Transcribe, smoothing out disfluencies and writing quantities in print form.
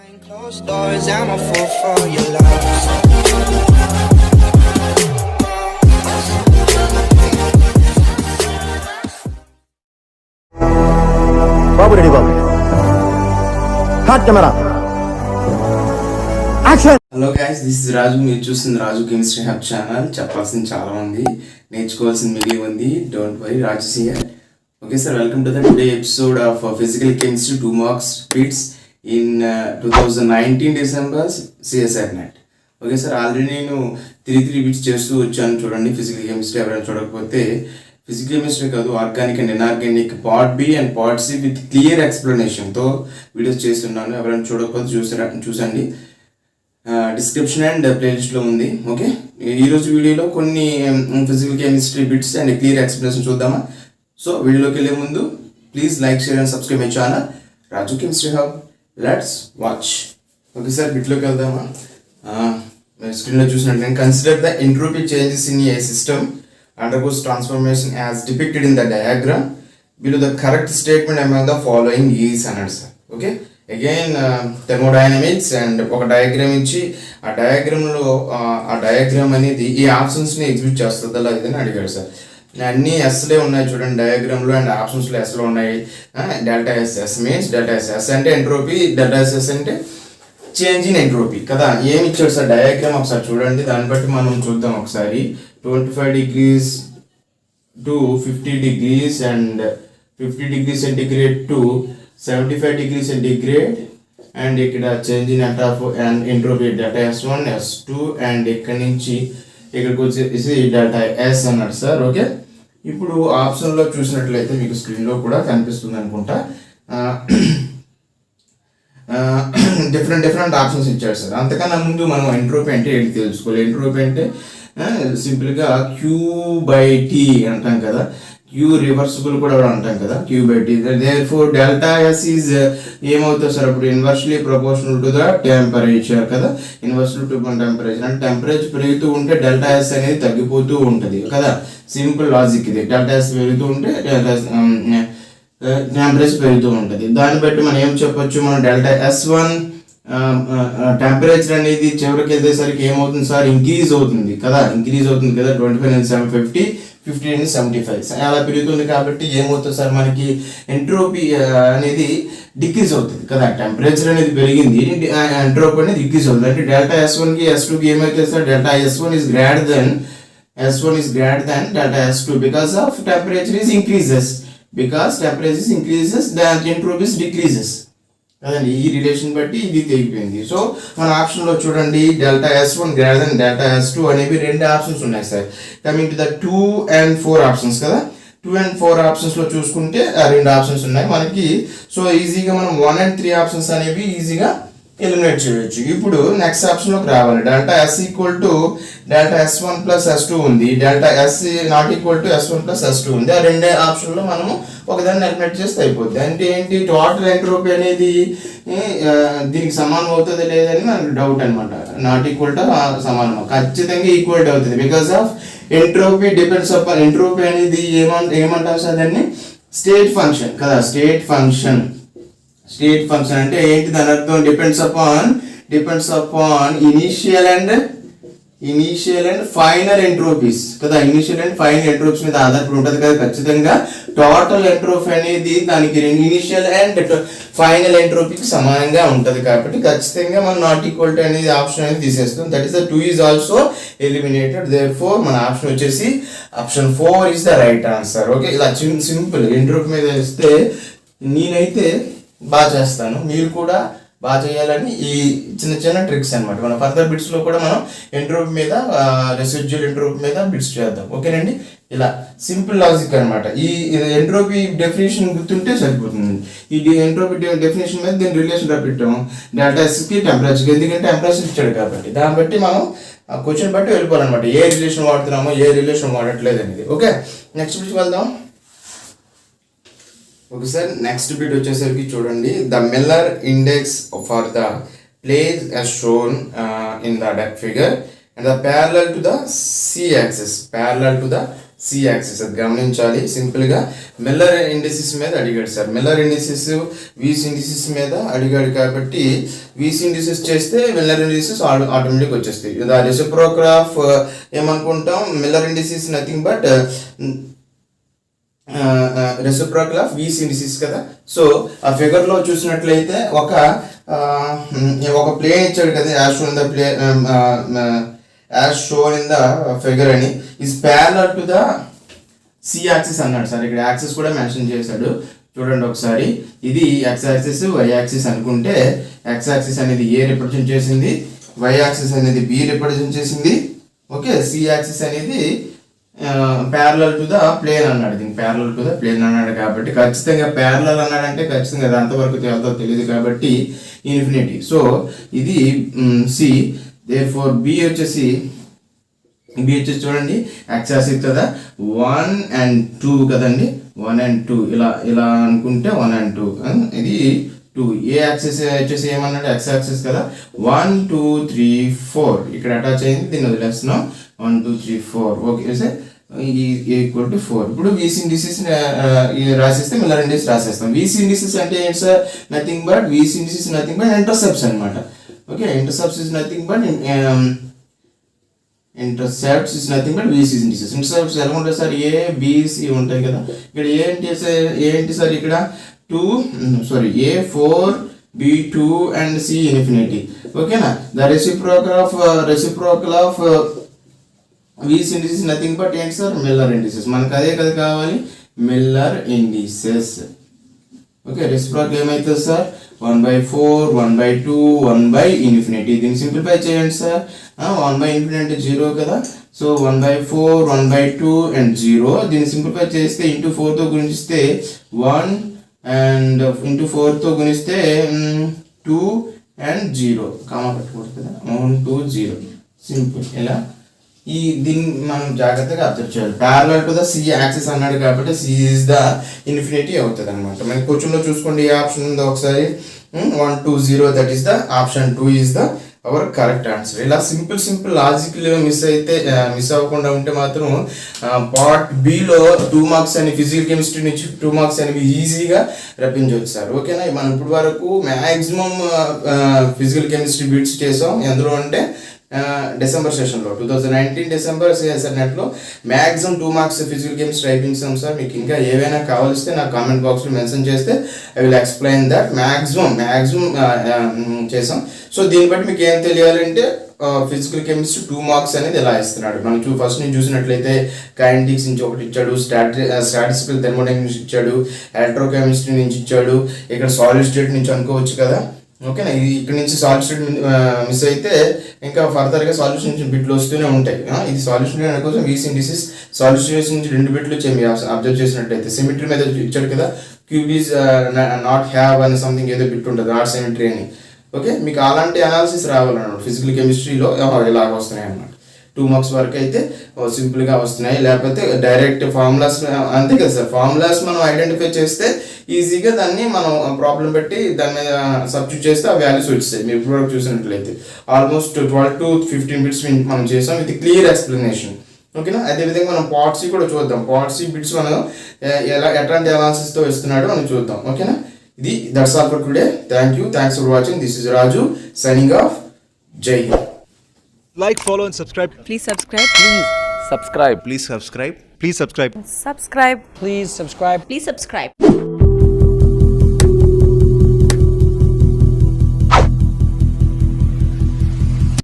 Closed doors, I'm a fool for your love. బాబు ready బాబు హాట్ camera action. Hello guys, this is Raju. మీరు చూస్తుంది రాజు కెమిస్ట్రీ హబ్ ఛానల్. చెప్పాల్సింది చాలా ఉంది, నేర్చుకోవాల్సింది మిగిలి ఉంది. Don't worry, Raju here. Okay sir, welcome to the today episode of physical chemistry 2 marks bits in 2019 December CSR net. Okay sir, already నేను 3 bits చేస్తూ వచ్చాను. చూడండి, ఫిజికల్ కెమిస్ట్రీ ఎవరైనా చూడకపోతే, ఫిజికల్ కెమిస్ట్రీ కాదు, organic and inorganic part B and part C with clear ఎక్స్ప్లెనేషన్తో videos చేస్తున్నాను. ఎవరైనా చూడకపోతే చూసండి, డిస్క్రిప్షన్ అండ్ ప్లేలిస్ట్లో ఉంది. ఓకే, ఈరోజు వీడియోలో కొన్ని physical chemistry bits and clear explanation చూద్దామా? సో వీడియోలోకి వెళ్ళే ముందు please like, share and subscribe my channel Raju chemistry hub. Let's watch. Okay sir, బిట్లోకి వెళ్దామా? స్క్రీన్లో చూసినట్టు, consider the entropy changes in a system undergoes transformation as depicted in the diagram below. The correct statement among the following is అన్నాడు sir. Okay, again thermodynamics and ఒక diagram ఇచ్చి ఆ diagram అనేది ఈ ఆప్షన్స్ని ఎగ్జిబిట్ చేస్తుంది అలా ఇదని అడిగాడు సార్. అన్నీ ఎస్లే ఉన్నాయి చూడండి డయాగ్రామ్లో, అండ్ ఆప్షన్స్లో ఎస్లో ఉన్నాయి. Delta s means delta s అంటే ఎంట్రోపీ, డెల్టా ఎస్ అంటే చేంజ్ ఇన్ ఎంట్రోపీ కదా. ఏమి ఇచ్చాడు సార్ డయాగ్రామ్ ఒకసారి చూడండి, దాన్ని బట్టి మనం చూద్దాం ఒకసారి. 25 degrees to 50 degrees and 50 degrees centigrade to 75 degrees centigrade, and ఇక్కడ change in entropy delta S1 S2 and ఇక్కడ నుంచి ఇక్కడికి వచ్చేసి డెల్టా S అన్నాడు సార్. ఓకే, ఇప్పుడు ఆప్షన్లో చూసినట్లయితే మీకు స్క్రీన్లో కూడా కనిపిస్తుంది అనుకుంటా, డిఫరెంట్ ఆప్షన్స్ ఇచ్చాడు సార్. అంతకన్నా ముందు మనం ఎంట్రోపీ అంటే ఏంటి తెలుసుకోవాలి. ఎంట్రోపీ అంటే సింపుల్గా Q/T అంటాం కదా, క్యూ రివర్సిబుల్ కూడా అంటాం కదా, Q/T. Therefore delta S is ఏమవుతుంది సార్ అప్పుడు inversely proportional to the temperature కదా. ఇన్వర్స్లీ టు టెంపరేచర్ అంటే టెంపరేచర్ పెరుగుతూ ఉంటే డెల్టా S అనేది తగ్గిపోతూ ఉంటుంది కదా. సింపుల్ లాజిక్ ఇది. డెల్టా S పెరుగుతూ ఉంటే టెంపరేచర్ పెరుగుతూ ఉంటుంది. దాన్ని బట్టి మనం ఏం చెప్పొచ్చు, మనం డెల్టా S1 టెంపరేచర్ అనేది చివరికి వెళ్ళేసరికి ఏమవుతుంది సార్, ఇంక్రీజ్ అవుతుంది కదా. 25 నుంచి 750, 50 నుంచి 75 అలా పెరుగుతుంది. కాబట్టి ఏమవుతుంది సార్, మనకి ఎంట్రోపీ అనేది డిక్రీజ్ అవుతుంది కదా. టెంపరేచర్ అనేది పెరిగింది, ఎంట్రోపీ అనేది డిక్రీజ్ అవుతుంది. అంటే డెల్టా S1కి S2కి ఏమవుతుంది sir, delta S1 is greater than delta S2 because of temperature is increases. Because temperature is increases, the entropy is decreases కదండి. ఈ రిలేషన్ బట్టి ఇది తెగిపోయింది. సో మన ఆప్షన్లో చూడండి, delta S1 greater than delta S2 అనేవి 2 ఆప్షన్స్ ఉన్నాయి sir. Coming to the 2 and 4 options కదా. 2 and 4 ఆప్షన్స్లో చూసుకుంటే 2 ఆప్షన్స్ ఉన్నాయి మనకి. సో ఈజీగా మనం 1 and 3 ఆప్షన్స్ అనేవి ఈజీగా ఎలిమినేట్ చేయవచ్చు. ఇప్పుడు నెక్స్ట్ ఆప్షన్లోకి రావాలి. Delta S equal to delta S1 plus S2 ఉంది, delta S not equal to S1 plus S2 ఉంది. ఆ 2 ఆప్షన్లో మనము ఒకదాన్ని ఎలిమినేట్ చేస్తే అయిపోద్ది. అంటే ఏంటి, టోటల్ ఎంట్రోపీ అనేది దీనికి సమానం అవుతుంది లేదని మనకు డౌట్ అనమాట. నాట్ ఈక్వల్ టు సమానం, ఖచ్చితంగా ఈక్వల్ అవుతుంది. Because of entropy depends upon, entropy అనేది ఏమంటాం సార్ దాన్ని, స్టేట్ ఫంక్షన్ కదా. స్టేట్ ఫంక్షన్ అంటే ఏంటి, దాని అర్థం depends upon initial and final entropies కదా. ఇనిషియల్ అండ్ ఫైనల్ ఎంట్రోపీస్ మీద ఆధారపడి ఉంటుంది కదా. ఖచ్చితంగా టోటల్ ఎంట్రోపీ అనేది దానికి ఇనిషియల్ అండ్ ఫైనల్ ఎంట్రోపీకి సమానంగా ఉంటుంది. కాబట్టి ఖచ్చితంగా మనం నాట్ ఈక్వల్ టు అనేది ఆప్షన్ అనేది తీసేస్తాం. That is the 2 is also eliminated. Therefore మన ఆప్షన్ వచ్చేసి option 4 is the right answer. Okay, ఇలా సింపుల్ ఎంట్రోపీ మీద వేస్తే నేనైతే బాగా చేస్తాను, మీరు కూడా బాగా చేయాలని ఈ చిన్న ట్రిక్స్ అనమాట. మన ఫర్దర్ బిట్స్లో కూడా మనం ఎంట్రోపీ మీద, రెసిడ్యువల్ ఎంట్రోపీ మీద బిట్స్ చేద్దాం. ఓకేనండి, ఇలా సింపుల్ లాజిక్ అనమాట. ఈ ఎంట్రోపీ డెఫినేషన్ గుర్తుంటే సరిపోతుంది. ఈ ఎంట్రోపీ డెఫినేషన్ మీద దీని రిలేషన్ పెట్టాము డెల్టా Sకి టెంపరేచర్కి, ఎందుకంటే టెంపరేచర్ ఇచ్చాడు కాబట్టి. దాన్ని బట్టి మనం క్వశ్చన్ బట్టి వెళ్ళిపోవాలన్నమాట, ఏ రిలేషన్ వాడుతున్నామో ఏ రిలేషన్ వాడట్లేదు అనేది. ఓకే, నెక్స్ట్ బిట్కి వెళ్దాం. ఓకే సార్, నెక్స్ట్ బిట్ వచ్చేసరికి చూడండి, the Miller index for the place as shown in the figure and the parallel to the C C axis, అది గమనించాలి. సింపుల్గా మిల్లర్ ఇండిసిస్ మీద అడిగాడు sir. Miller indices Weiss indices మీద అడిగాడు కాబట్టి వీస్ ఇండిసిస్ చేస్తే మిల్లర్ ఇండిసిస్ ఆటోమేటిక్ వచ్చేస్తాయి. ద రెసిప్రోకల్ ఆఫ్ ఏమనుకుంటాం, Miller indices nothing but reciprocal of Weiss indices కదా. సో ఆ ఫిగర్లో చూసినట్లయితే ఒక ప్లేన్ ఇచ్చాడు కదా, as shown the plane as shown in the figure అని, is parallel to the C axis అన్నాడు సార్. ఇక్కడ యాక్సిస్ కూడా మెన్షన్ చేశాడు, చూడండి ఒకసారి. ఇది ఎక్స్ యాక్సిస్, వై యాక్సిస్ అనుకుంటే ఎక్స్ యాక్సిస్ అనేది ఏ రిప్రజెంట్ చేసింది, వై యాక్సిస్ అనేది బి రిప్రజెంట్ చేసింది. ఓకే, సి యాక్సిస్ అనేది ప్యారలల్ టు ద ప్లేన్ అన్నాడు. దీనికి ప్యారలల్ టు ద ప్లేన్ అన్నాడు కాబట్టి ఖచ్చితంగా ప్యారలల్ అన్నాడంటే ఖచ్చితంగా అది అంతవరకు తేలుతో తెలియదు కాబట్టి ఇన్ఫినిటీ. సో ఇది సి. దేర్ఫోర్ బి వచ్చేసి చూడండి ఎక్స్ యాక్సిస్ కదా, 1 and 2 కదండి, 1 and 2 ఇలా అనుకుంటే 1 and 2, ఇది 2. ఏ యాక్సిస్ వచ్చేసి ఏమన్నాడు, ఎక్స్ యాక్సిస్ కదా, 1 2 3 4 ఇక్కడ అటాచ్ అయింది, దీన్ని వదిలేస్తున్నాం. 1 2 3 4 ఓకే సార్, ఈక్వల్ టు 4. ఇప్పుడు వీసీ ఇండిసిస్ రాసేస్తే మిల్లర్ ఇండిసిస్ రాసేస్తాం. వీసీ ఇండిసిస్ అంటే ఏంటి sir, nothing but Weiss indices nothing but intercepts అనమాట. Okay, intercepts is nothing but intercepts is nothing but Weiss indices. Intercepts ఎలా ఉంటాయి సార్, ఏ BC ఉంటాయి కదా. ఇక్కడ ఏంటి సార్, ఇక్కడ 2 A 4 B2 and C infinity. ఓకేనా, the reciprocal of Weiss indices nothing but ఏంటి సార్, మిల్లర్ ఇండిసిస్. మనకు అదే కదా కావాలి, మిల్లర్ ఇండిసెస్. ఓకే, రెసిప్రోకల్ ఏమవుతుంది సార్, 1/4 1/2 1/infinity. దీన్ని సింప్లిఫై చేయండి సార్. 1/infinity 0 కదా, సో 1/4 1/2 and 0. దీన్ని సింప్లిఫై చేస్తే ఇంటూ 4తో గుణిస్తే 1 and ఇంటూ 4తో గుణిస్తే 2 and 0 కామా పెట్టుకోవచ్చు కదా, 1 2 0 సింపుల్. ఇలా దీన్ని మనం జాగ్రత్తగా అబ్జర్వ్ చేయాలి. Parallel to the C axis అన్నాడు కాబట్టి సి ఈజ్ ద ఇన్ఫినిటీ అవుతుంది అనమాట. మనకి క్వశ్చన్లో చూసుకోండి ఏ ఆప్షన్ ఉందో ఒకసారి, 1 2 0, that is the option 2 is the our correct answer. ఇలా సింపుల్ లాజికల్ మిస్ అవ్వకుండా ఉంటే మాత్రం పార్ట్ బిలో 2 మార్క్స్ అని ఫిజికల్ కెమిస్ట్రీ నుంచి 2 మార్క్స్ అనేవి ఈజీగా రప్పించవచ్చు సార్. ఓకేనా, మనం ఇప్పుడు వరకు మ్యాక్సిమం ఫిజికల్ కెమిస్ట్రీ బిట్స్ చేసాం. ఎందులో అంటే డిసెంబర్ సెషన్లో 2019 డిసెంబర్ నెట్లో మ్యాక్సిమం 2 మార్క్స్ ఫిజికల్ కెమిస్ట్రీ అయిపోయించాం సార్. మీకు ఇంకా ఏవైనా కావాలిస్తే నాకు కామెంట్ బాక్స్లో మెన్షన్ చేస్తే I will explain that. Maximum చేసాం. సో దీన్ని బట్టి మీకు ఏం తెలియాలంటే ఫిజికల్ కెమిస్ట్రీ 2 మార్క్స్ అనేది ఎలా ఇస్తున్నాడు. మనం ఫస్ట్ నుంచి చూసినట్లయితే కైనెటిక్స్ నుంచి ఒకటి ఇచ్చాడు, స్టాటిస్టికల్ థెర్మోడైనమిక్స్ ఇచ్చాడు, ఎలక్ట్రోకెమిస్ట్రీ నుంచి ఇచ్చాడు, ఇక్కడ సాలిడ్ స్టేట్ నుంచి అనుకోవచ్చు కదా. ఓకేనా, ఇక్కడ నుంచి సాలిడ్ స్టేట్ మిస్ అయితే ఇంకా ఫర్దర్గా సాల్యూషన్ నుంచి బిట్లు వస్తూనే ఉంటాయి. ఇది సాల్యూషన్ కోసం వీసీ ఇండిసిస్ సాలిడ్ స్టేట్ నుంచి 2 బిట్లు వచ్చాయి. మీరు అబ్జర్వ్ చేసినట్లయితే సిమెట్రీ మీద ఇచ్చాడు కదా, క్యూబ్ ఈజ్ నాట్ హ్యావ్ అని సంథింగ్ ఏదో బిట్ ఉంటుంది, నాట్ సిమెట్రీ అని. ఓకే, మీకు అలాంటి అనాలిసిస్ రావాలన్నమాట ఫిజికల్ కెమిస్ట్రీలో, ఇలాగ వస్తున్నాయి అన్నమాట. 2 మార్క్స్ వరకు అయితే సింపుల్గా వస్తున్నాయి. లేకపోతే డైరెక్ట్ ఫార్ములాస్ అంతే కదా సార్, ఫార్ములాస్ మనం ఐడెంటిఫై చేస్తే ఈజీగా దాన్ని మనం ప్రాబ్లం పెట్టి దాని మీద సబ్స్టిట్యూట్ చేస్తే ఆ వాల్యూస్ వచ్చాయి. మీరు ఇప్పుడు చూసినట్లయితే ఆల్మోస్ట్ 12 to 15 బిట్స్ మనం చేసాం విత్ క్లియర్ ఎక్స్ప్లెనేషన్. ఓకేనా, అదేవిధంగా మనం పార్ట్ సి కూడా చూద్దాం. పార్ట్ సి బిట్స్ మనం ఎట్లాంటి అనాలిసిస్తో ఇస్తున్నాడో మనం చూద్దాం. ఓకేనా, ఇది that's all for today. Thanks for watching. This is Raju signing off. జై Hind. Like, follow and subscribe. Please subscribe. Subscribe. Please subscribe. Please subscribe. Subscribe. Please subscribe. Please subscribe.